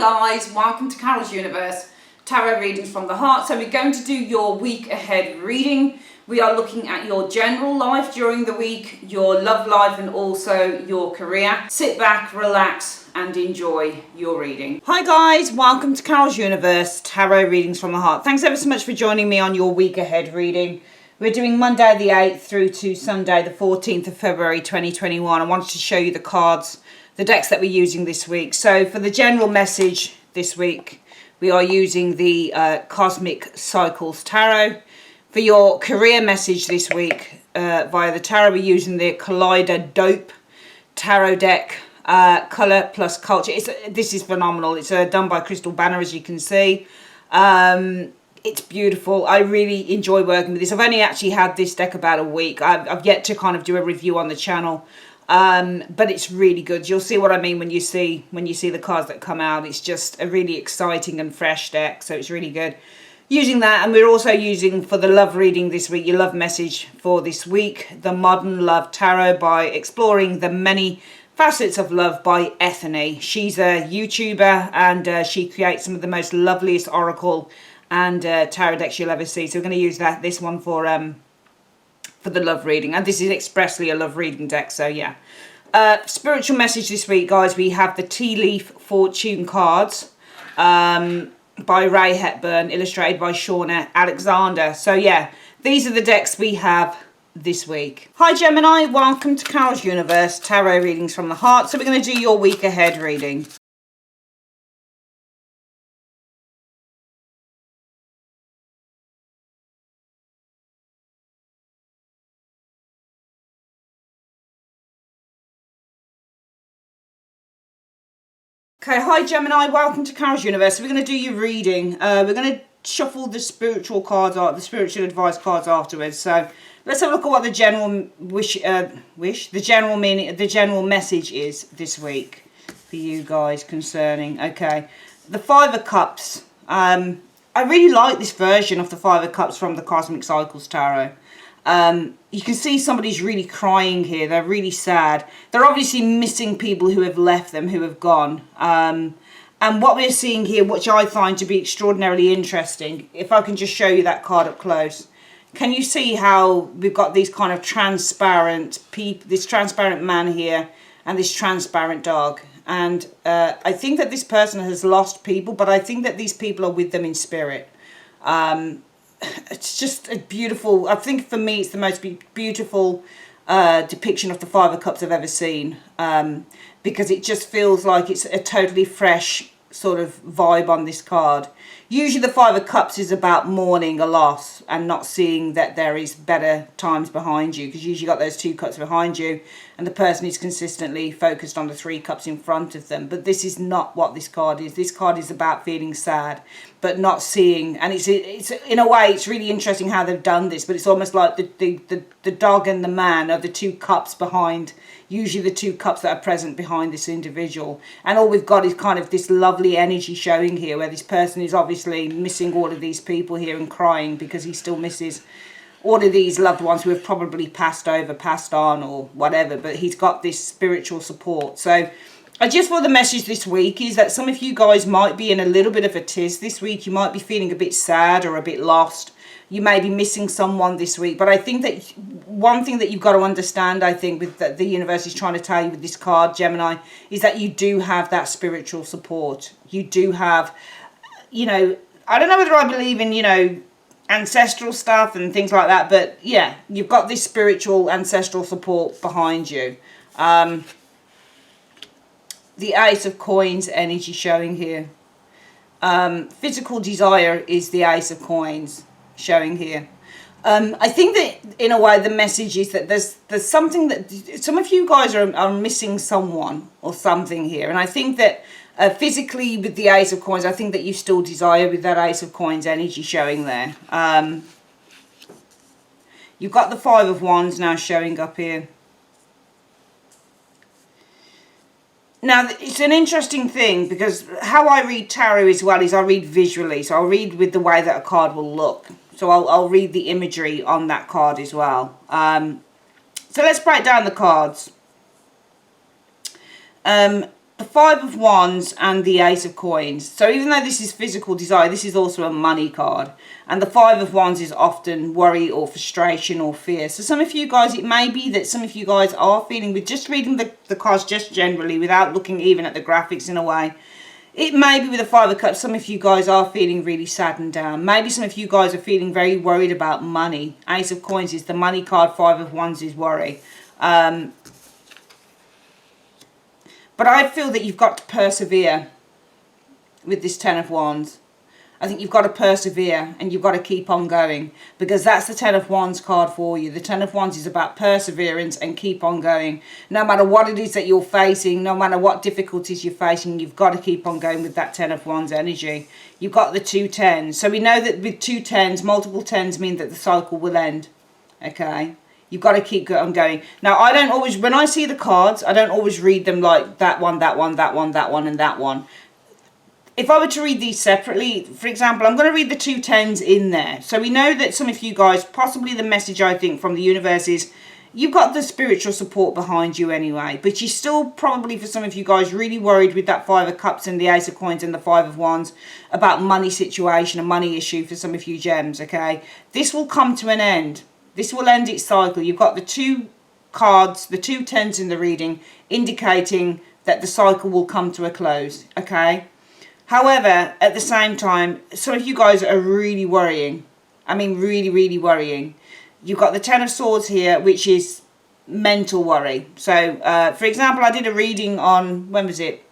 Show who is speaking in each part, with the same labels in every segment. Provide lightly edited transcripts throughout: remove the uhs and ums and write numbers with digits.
Speaker 1: guys, welcome to Carol's Universe, Tarot Readings from the Heart. So we're going to do your week ahead reading. We are looking at your general life during the week, your love life and also your career. Sit back, relax and enjoy your reading. Hi guys, welcome to Carol's Universe, Tarot Readings from the Heart. Thanks ever so much for joining me on your week ahead reading. We're doing Monday the 8th through to Sunday the 14th of February 2021. I wanted to show you the cards, the decks that we're using this week. So for the general message this week, we are using the Cosmic Cycles Tarot. For your career message this week via the tarot, we're using the Collider Dope Tarot deck, Colour plus Culture. This is phenomenal. It's done by Crystal Banner, as you can see. It's beautiful. I really enjoy working with this. I've only actually had this deck about a week. I've yet to kind of do a review on the channel. But it's really good. You'll see what I mean when you see the cards that come out. It's just a really exciting and fresh deck, so it's really good. Using that, and we're also using for the love reading this week, your love message for this week, the Modern Love Tarot by Exploring the Many Facets of Love by 8Th. She's a YouTuber and she creates some of the most loveliest oracle and tarot decks you'll ever see. So we're going to use this one for the love reading, and this is expressly a love reading deck, so yeah. Spiritual message this week, guys, we have the Tea Leaf Fortune cards by Ray Hepburn, illustrated by Shauna Alexander. So yeah, these are the decks we have this week. Hi Gemini, welcome to Carol's Universe, Tarot Readings from the Heart. So we're going to do your week ahead reading. Okay, hi Gemini, welcome to Carol's Universe. So we're going to do your reading. We're going to shuffle the spiritual cards, the spiritual advice cards afterwards. So let's have a look at what the general the general meaning, the general message is this week for you guys concerning. Okay, the Five of Cups. I really like this version of the Five of Cups from the Cosmic Cycles Tarot. You can see somebody's really crying here. They're really sad. They're obviously missing people who have left them, who have gone. And what we're seeing here, which I find to be extraordinarily interesting, if I can just show you that card up close. Can you see how we've got these kind of transparent people, this transparent man here and this transparent dog? And I think that this person has lost people, but I think that these people are with them in spirit. It's just a beautiful, I think for me it's the most beautiful depiction of the Five of Cups I've ever seen, because it just feels like it's a totally fresh sort of vibe on this card. Usually the Five of Cups is about mourning a loss and not seeing that there is better times behind you, because usually you've got those two cups behind you and the person is consistently focused on the three cups in front of them. But this is not what this card is. This card is about feeling sad but not seeing, and it's in a way it's really interesting how they've done this, but it's almost like the dog and the man are the two cups behind, usually the two cups that are present behind this individual, and all we've got is kind of this lovely energy showing here where this person is obviously missing all of these people here and crying because he still misses all of these loved ones who have probably passed on or whatever, but he's got this spiritual support. So I just thought the message this week is that some of you guys might be in a little bit of a tiz this week. You might be feeling a bit sad or a bit lost. You may be missing someone this week. But I think that one thing that you've got to understand, I think, with the universe is trying to tell you with this card, Gemini, is that you do have that spiritual support. You do have, you know, I don't know whether I believe in, you know, ancestral stuff and things like that. But yeah, you've got this spiritual ancestral support behind you. The Ace of Coins energy showing here. Physical desire is the Ace of Coins showing here. I think that in a way the message is that there's something that some of you guys are missing someone or something here, and I think that physically with the Ace of Coins, I think that you still desire with that Ace of Coins energy showing there. You've got the Five of Wands now showing up here. Now, it's an interesting thing because how I read tarot as well is I read visually. So I'll read with the way that a card will look. So I'll read the imagery on that card as well. So let's break down the cards. the Five of Wands and the Ace of Coins. So even though this is physical desire, this is also a money card. And the Five of Wands is often worry or frustration or fear. So some of you guys, it may be that some of you guys are feeling, with just reading the cards just generally, without looking even at the graphics in a way, it may be with the Five of Cups, some of you guys are feeling really sad and down. Maybe some of you guys are feeling very worried about money. Ace of Coins is the money card, Five of Wands is worry. But I feel that you've got to persevere with this Ten of Wands. I think you've got to persevere and you've got to keep on going, because that's the Ten of Wands card for you. The Ten of Wands is about perseverance and keep on going. No matter what it is that you're facing, no matter what difficulties you're facing, you've got to keep on going with that Ten of Wands energy. You've got the two tens. So we know that with two tens, multiple tens mean that the cycle will end. Okay? You've got to keep on going. Now, I don't always, when I see the cards, I don't always read them like that one, that one, that one, that one, and that one. If I were to read these separately, for example, I'm going to read the two tens in there. So we know that some of you guys, possibly the message I think from the universe is, you've got the spiritual support behind you anyway. But you're still probably, for some of you guys, really worried with that Five of Cups and the Ace of Coins and the Five of Wands about money situation, a money issue for some of you gems, okay? This will come to an end. This will end its cycle. You've got the two cards, the two tens in the reading, indicating that the cycle will come to a close, okay? However, at the same time, some of you guys are really worrying. I mean, really, really worrying. You've got the Ten of Swords here, which is mental worry. So, for example, I did a reading on, when was it?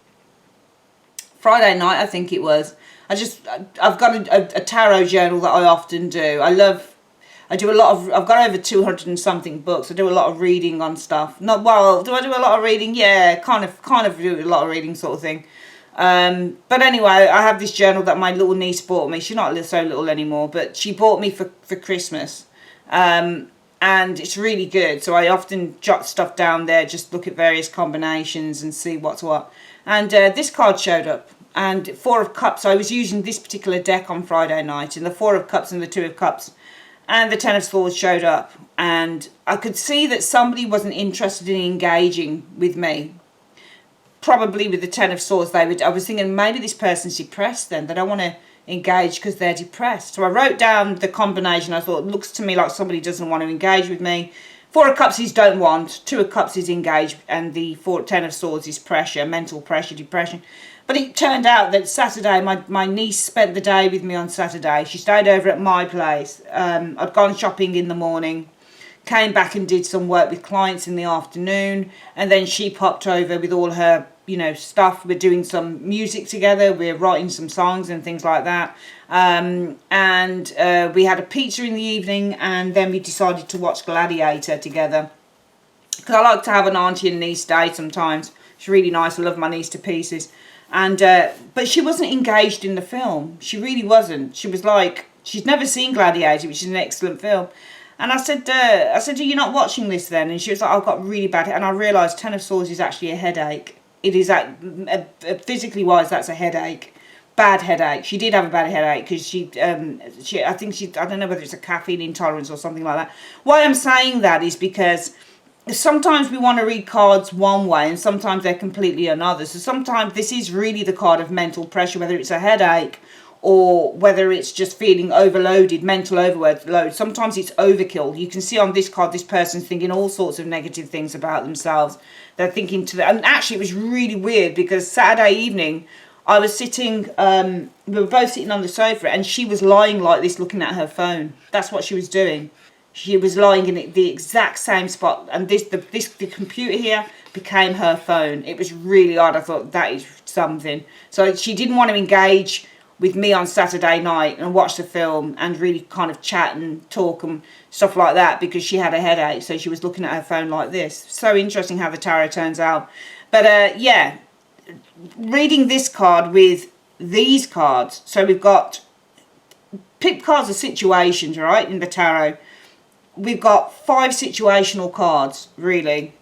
Speaker 1: Friday night, I think it was. I've got a tarot journal that I often do. I've got over 200 and something books. I do a lot of reading on stuff. Do I do a lot of reading? Yeah, kind of do a lot of reading sort of thing. But anyway, I have this journal that my little niece bought me. She's not so little anymore, but she bought me for Christmas. And it's really good. So I often jot stuff down there, just look at various combinations and see what's what. And this card showed up. And Four of Cups, I was using this particular deck on Friday night. And the Four of Cups and the Two of Cups and the Ten of Swords showed up. And I could see that somebody wasn't interested in engaging with me. Probably with the Ten of Swords, I was thinking maybe this person's depressed then. They don't want to engage because they're depressed. So I wrote down the combination. I thought, it looks to me like somebody doesn't want to engage with me. Four of Cups is don't want. Two of Cups is engage. And the Ten of Swords is pressure, mental pressure, depression. But it turned out that Saturday, my niece spent the day with me on Saturday. She stayed over at my place. I'd gone shopping in the morning. Came back and did some work with clients in the afternoon, and then she popped over with all her, stuff. We're doing some music together, we're writing some songs and things like that. And we had a pizza in the evening, and then we decided to watch Gladiator together. Because I like to have an auntie and niece day sometimes. It's really nice. I love my niece to pieces. And but she wasn't engaged in the film. She really wasn't. She was like, she's never seen Gladiator, which is an excellent film. And I said, are you not watching this then? And she was like, I've got really bad. And I realised Ten of Swords is actually a headache. It is physically wise, that's a headache, bad headache. She did have a bad headache because I don't know whether it's a caffeine intolerance or something like that. Why I'm saying that is because sometimes we want to read cards one way and sometimes they're completely another. So sometimes this is really the card of mental pressure, whether it's a headache or whether it's just feeling overloaded, mental overload. Sometimes it's overkill. You can see on this card, this person's thinking all sorts of negative things about themselves. They're thinking and actually it was really weird because Saturday evening, I was sitting, we were both sitting on the sofa and she was lying like this looking at her phone. That's what she was doing. She was lying in the exact same spot, and the computer here became her phone. It was really odd. I thought, that is something. So she didn't want to engage with me on Saturday night and watch the film and really kind of chat and talk and stuff like that because she had a headache, so she was looking at her phone like this. So interesting how the tarot turns out. But yeah, reading this card with these cards, so we've got pick cards of situations, right, in the tarot. We've got 5 situational cards, really.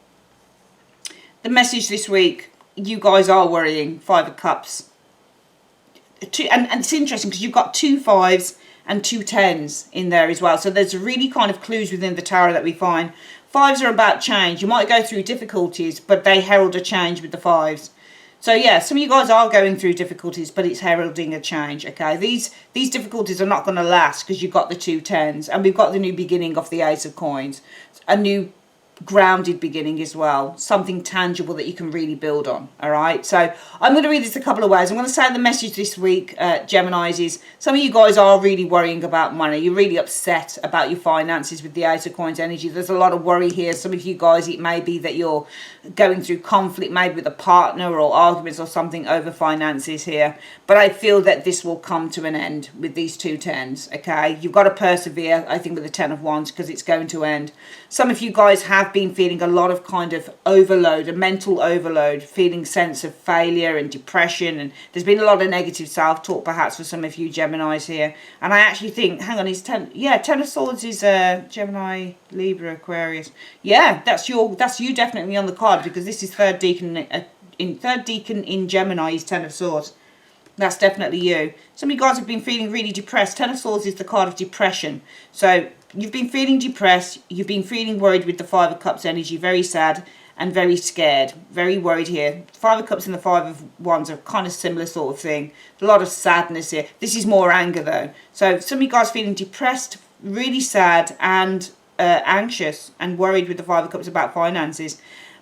Speaker 1: The message this week, you guys are worrying, 5 of Cups. And it's interesting because you've got 2 5s and 2 10s in there as well. So there's really kind of clues within the tarot that we find. 5s are about change. You might go through difficulties, but they herald a change with the 5s. So yeah, some of you guys are going through difficulties, but it's heralding a change, okay? These difficulties are not going to last because you've got the 2 tens, and we've got the new beginning of the Ace of Coins. A new grounded beginning as well, something tangible that you can really build on. All right, so I'm going to read this a couple of ways. I'm going to say the message this week, Geminis, is some of you guys are really worrying about money. You're really upset about your finances with the Ace of Coins energy. There's a lot of worry here. Some of you guys, it may be that you're going through conflict, maybe with a partner, or arguments or something over finances here, but I feel that this will come to an end with these 2 tens. Okay, you've got to persevere, I think, with the 10 of Wands, because it's going to end. Some of you guys have been feeling a lot of kind of overload, a mental overload, feeling sense of failure and depression, and there's been a lot of negative self-talk perhaps for some of you Geminis here. And I actually think, hang on, is 10, yeah, 10 of Swords is Gemini, Libra, Aquarius. Yeah, that's you definitely on the card, because this is third decan in Gemini is 10 of Swords. That's definitely you. Some of you guys have been feeling really depressed. 10 of Swords is the card of depression. So you've been feeling depressed. You've been feeling worried with the 5 of Cups energy. Very sad and very scared. Very worried here. 5 of Cups and the 5 of Wands are kind of similar sort of thing. A lot of sadness here. This is more anger though. So some of you guys feeling depressed, really sad and anxious and worried with the 5 of Cups about finances.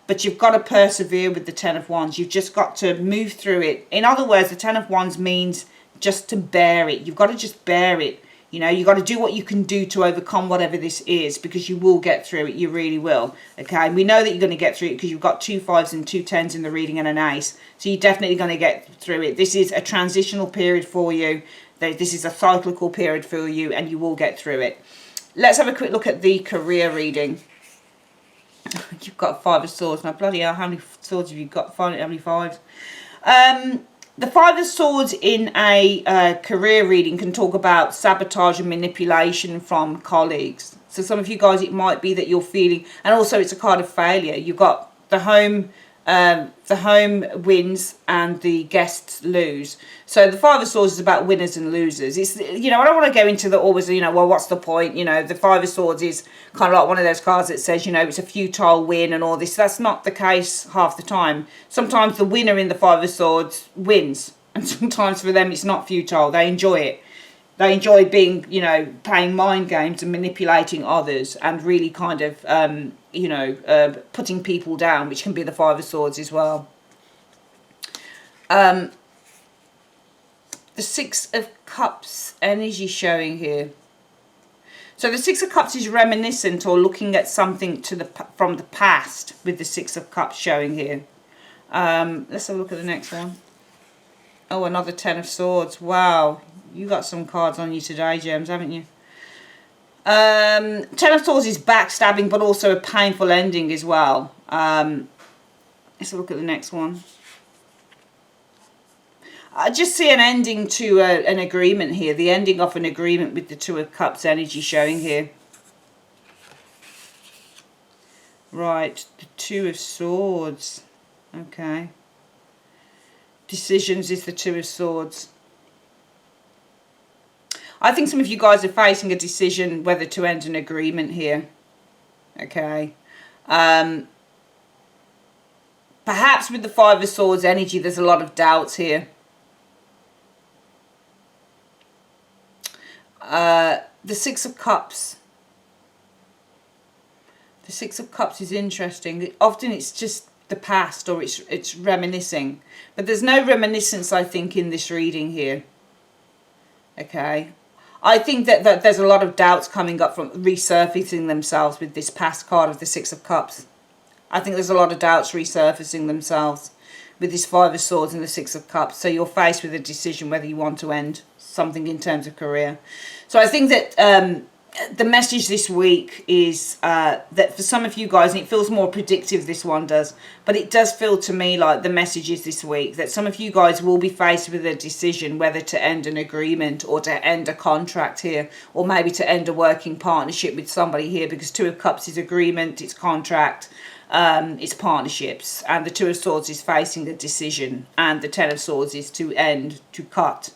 Speaker 1: But you've got to persevere with the 10 of Wands. You've just got to move through it. In other words, the 10 of Wands means just to bear it. You've got to just bear it. You know, you've got to do what you can do to overcome whatever this is, because you will get through it. You really will. Okay, and we know that you're going to get through it because you've got 2 5s and 2 10s in the reading and an ace. So you're definitely going to get through it. This is a transitional period for you. This is a cyclical period for you, and you will get through it. Let's have a quick look at the career reading. You've got 5 of Swords. Now, bloody hell, how many swords have you got? How many 5s? The 5 of Swords in a career reading can talk about sabotage and manipulation from colleagues. So some of you guys, it might be that you're feeling, and also it's a card of failure. You've got the home wins and the guests lose. So the 5 of Swords is about winners and losers. It's, you know, I don't want to go into the always, you know, well, what's the point? You know, the 5 of Swords is kind of like one of those cards that says, you know, it's a futile win and all this. That's not the case half the time. Sometimes the winner in the 5 of Swords wins, and sometimes for them it's not futile. They enjoy it. They enjoy being, you know, playing mind games and manipulating others, and really kind of, you know, putting people down, which can be the 5 of Swords as well. The 6 of Cups energy showing here. So the 6 of Cups is reminiscent or looking at something from the past with the 6 of Cups showing here. Let's have a look at the next one. Oh, another 10 of Swords. Wow. You got some cards on you today, Gems, haven't you? 10 of Swords is backstabbing, but also a painful ending as well. Let's look at the next one. I just see an ending to an agreement here. The ending of an agreement with the 2 of Cups energy showing here. Right, the 2 of Swords. Okay. Decisions is the 2 of Swords. I think some of you guys are facing a decision whether to end an agreement here. Okay. Perhaps with the 5 of Swords energy, there's a lot of doubts here. The 6 of Cups. The 6 of Cups is interesting. Often it's just the past, or it's reminiscing. But there's no reminiscence, I think, in this reading here. Okay. I think that there's a lot of doubts coming up from resurfacing themselves with this past card of the 6 of Cups. I think there's a lot of doubts resurfacing themselves with this 5 of Swords and the 6 of Cups. So you're faced with a decision whether you want to end something in terms of career. So I think that the message this week is that for some of you guys, and it feels more predictive, this one does, but it does feel to me like the message is this week that some of you guys will be faced with a decision whether to end an agreement or to end a contract here, or maybe to end a working partnership with somebody here, because 2 of Cups is agreement, it's contract, it's partnerships, and the 2 of Swords is facing a decision, and the 10 of Swords is to end, to cut,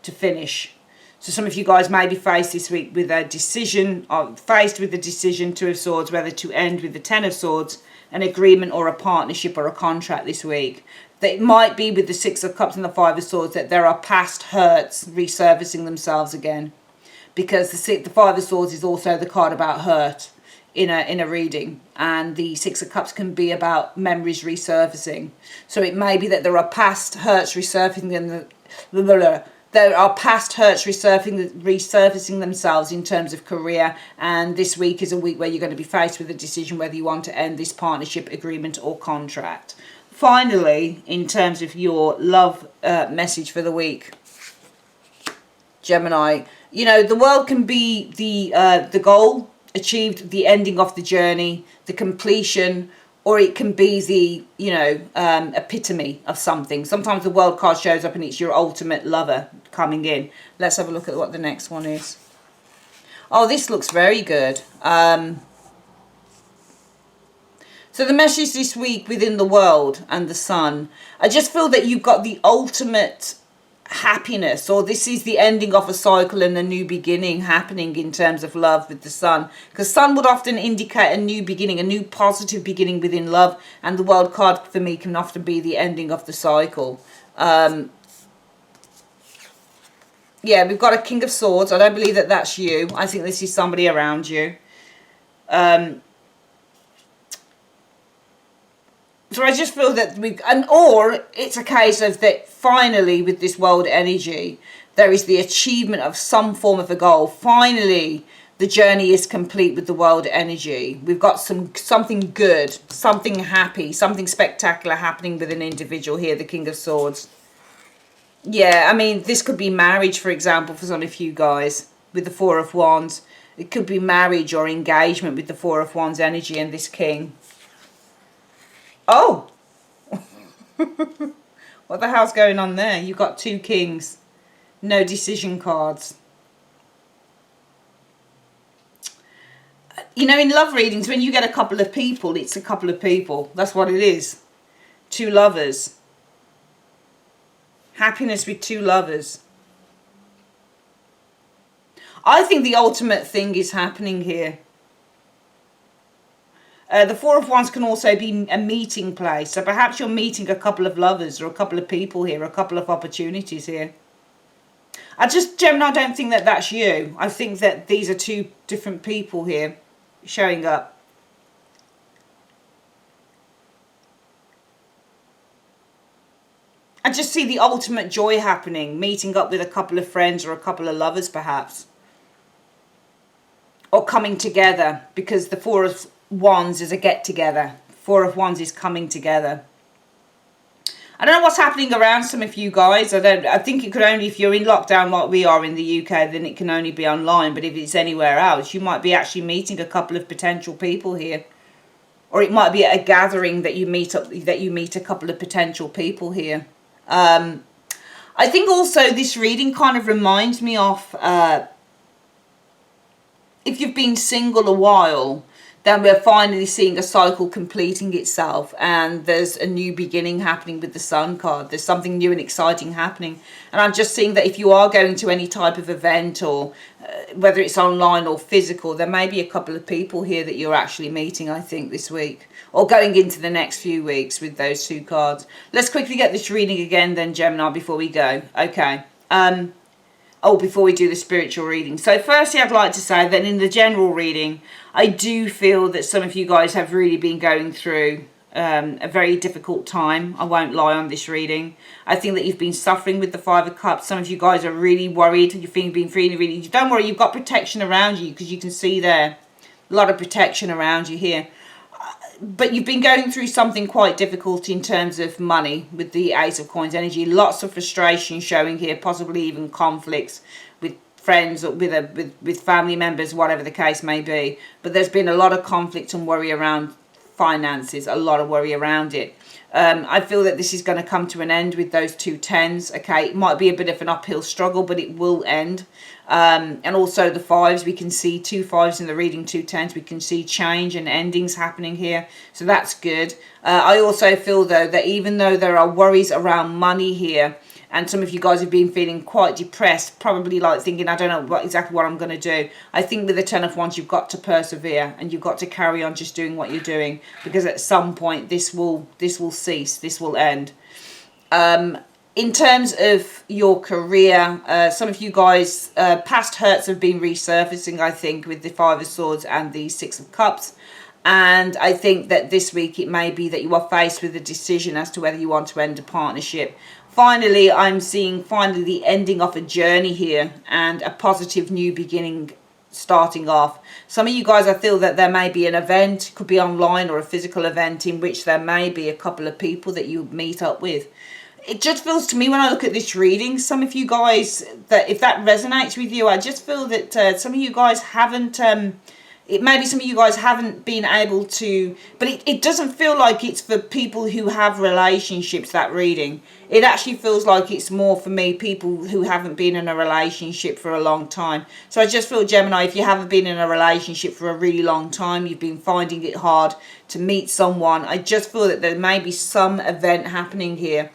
Speaker 1: to finish. So some of you guys may be faced this week with a decision, or faced with the decision, 2 of Swords, whether to end with the 10 of Swords, an agreement or a partnership or a contract this week. that it might be with the Six of Cups and the Five of Swords that there are past hurts resurfacing themselves again. Because the Five of Swords is also the card about hurt in a reading, and the Six of Cups can be about memories resurfacing. So it may be that there are past hurts resurfacing there are past hurts resurfacing themselves in terms of career, and this week is a week where you're going to be faced with a decision whether you want to end this partnership, agreement or contract. Finally, in terms of your love message for the week, Gemini, you know, the world can be the goal achieved, the ending of the journey, the completion, or it can be the, you know, epitome of something. Sometimes the world card shows up and it's your ultimate lover coming in. Let's have a look at what the next one is. Oh, this looks very good. So the message this week within the world and the sun, I just feel that you've got the ultimate happiness, or this is the ending of a cycle and a new beginning happening in terms of love with the sun, because sun would often indicate a new beginning, a new positive beginning within love, and the world card for me can often be the ending of the cycle. Yeah, we've got a King of Swords. I don't believe that that's you. I think this is somebody around you. So I just feel that or it's a case of that finally with this world energy, there is the achievement of some form of a goal. Finally, the journey is complete with the world energy. We've got something good, something happy, something spectacular happening with an individual here, the King of Swords. Yeah, I mean, this could be marriage, for example, for some of you guys, with the Four of Wands. It could be marriage or engagement with the Four of Wands energy and this King. Oh! What the hell's going on there? You've got two kings. No decision cards. You know, in love readings, when you get a couple of people, it's a couple of people. That's what it is. Two lovers. Happiness with two lovers. I think the ultimate thing is happening here. The Four of Wands can also be a meeting place. So perhaps you're meeting a couple of lovers or a couple of people here, a couple of opportunities here. Gemini, I don't think that that's you. I think that these are two different people here showing up. I just see the ultimate joy happening, meeting up with a couple of friends or a couple of lovers perhaps. Or coming together, because the Four of Wands is a get together. Four of Wands is coming together. I don't know what's happening around some of you guys. I think it could only, if you're in lockdown like we are in the UK, then it can only be online. But if it's anywhere else, you might be actually meeting a couple of potential people here. Or it might be at a gathering that you meet a couple of potential people here. I think also this reading kind of reminds me of if you've been single a while, then we're finally seeing a cycle completing itself, and there's a new beginning happening with the Sun card. There's something new and exciting happening. And I'm just seeing that if you are going to any type of event, or whether it's online or physical, there may be a couple of people here that you're actually meeting, I think, this week, or going into the next few weeks with those two cards. Let's quickly get this reading again then, Gemini, before we go. Okay. Before we do the spiritual reading. So firstly, I'd like to say that in the general reading, I do feel that some of you guys have really been going through a very difficult time. I won't lie on this reading. I think that you've been suffering with the Five of Cups. Some of you guys are really worried. You've been feeling really... Don't worry, you've got protection around you, because you can see there a lot of protection around you here. But you've been going through something quite difficult in terms of money with the Ace of Coins energy. Lots of frustration showing here, possibly even conflicts with friends or with family members, whatever the case may be. But there's been a lot of conflict and worry around finances, a lot of worry around it. I feel that this is going to come to an end with those two tens. Okay, it might be a bit of an uphill struggle, but it will end. And also the fives, we can see two fives in the reading, two tens. We can see change and endings happening here. So that's good. I also feel, though, that even though there are worries around money here, and some of you guys have been feeling quite depressed, probably like thinking, I don't know exactly what I'm going to do. I think with the Ten of Wands, you've got to persevere, and you've got to carry on just doing what you're doing, because at some point this will cease, this will end. In terms of your career, some of you guys, past hurts have been resurfacing, I think, with the Five of Swords and the Six of Cups. And I think that this week it may be that you are faced with a decision as to whether you want to end a partnership. Finally, I'm seeing finally the ending of a journey here and a positive new beginning starting off. Some of you guys, I feel that there may be an event, could be online or a physical event, in which there may be a couple of people that you meet up with. It just feels to me when I look at this reading, some of you guys, that if that resonates with you, I just feel that some of you guys haven't, it maybe some of you guys haven't been able to, but it doesn't feel like it's for people who have relationships, that reading. It actually feels like it's more for me, people who haven't been in a relationship for a long time. So I just feel, Gemini, if you haven't been in a relationship for a really long time, you've been finding it hard to meet someone, I just feel that there may be some event happening here.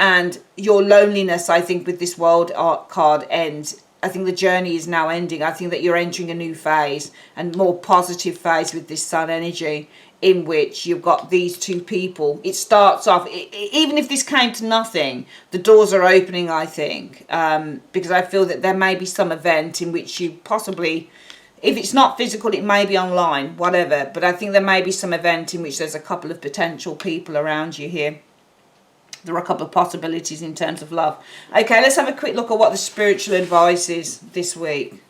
Speaker 1: And your loneliness, I think, with this World Art card ends. I think the journey is now ending. I think that you're entering a new phase, and more positive phase with this Sun energy, in which you've got these two people. It starts off, even if this came to nothing, the doors are opening, I think, because I feel that there may be some event in which you possibly, if it's not physical, it may be online, whatever. But I think there may be some event in which there's a couple of potential people around you here. There are a couple of possibilities in terms of love. Okay, let's have a quick look at what the spiritual advice is this week.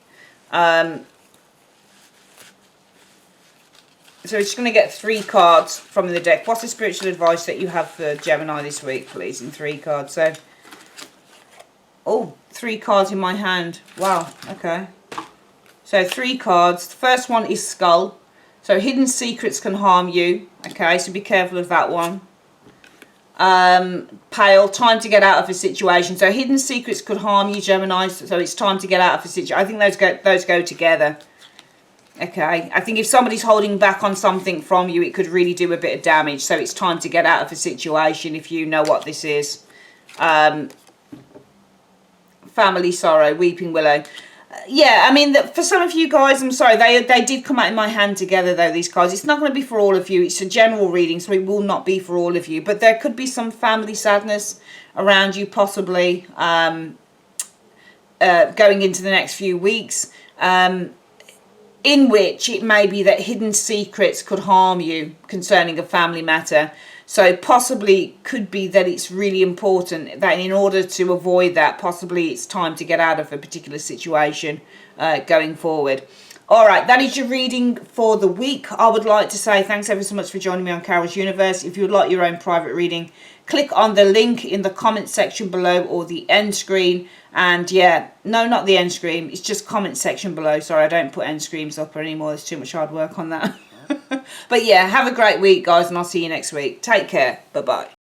Speaker 1: So we're just going to get 3 cards from the deck. What's the spiritual advice that you have for Gemini this week, please, in 3 cards? So, oh, 3 cards in my hand. Wow, okay. So 3 cards. The first one is Skull. So hidden secrets can harm you. Okay, so be careful of that one. Pale, time to get out of a situation. So hidden secrets could harm you, Gemini, so it's time to get out of a situation. I think those go together. Okay, I think if somebody's holding back on something from you, it could really do a bit of damage. So it's time to get out of a situation, if you know what this is. Family sorrow, weeping willow. Yeah, I mean, for some of you guys, I'm sorry, they did come out in my hand together, though, these cards. It's not going to be for all of you. It's a general reading, so it will not be for all of you. But there could be some family sadness around you, possibly, going into the next few weeks, in which it may be that hidden secrets could harm you concerning a family matter. So possibly could be that it's really important that in order to avoid that, possibly it's time to get out of a particular situation going forward. All right, that is your reading for the week. I would like to say thanks ever so much for joining me on Carol's Universe. If you would like your own private reading, click on the link in the comment section below or the end screen. And yeah, no, not the end screen. It's just comment section below. Sorry, I don't put end screens up anymore. There's too much hard work on that. But yeah, have a great week, guys, and I'll see you next week. Take care. Bye-bye.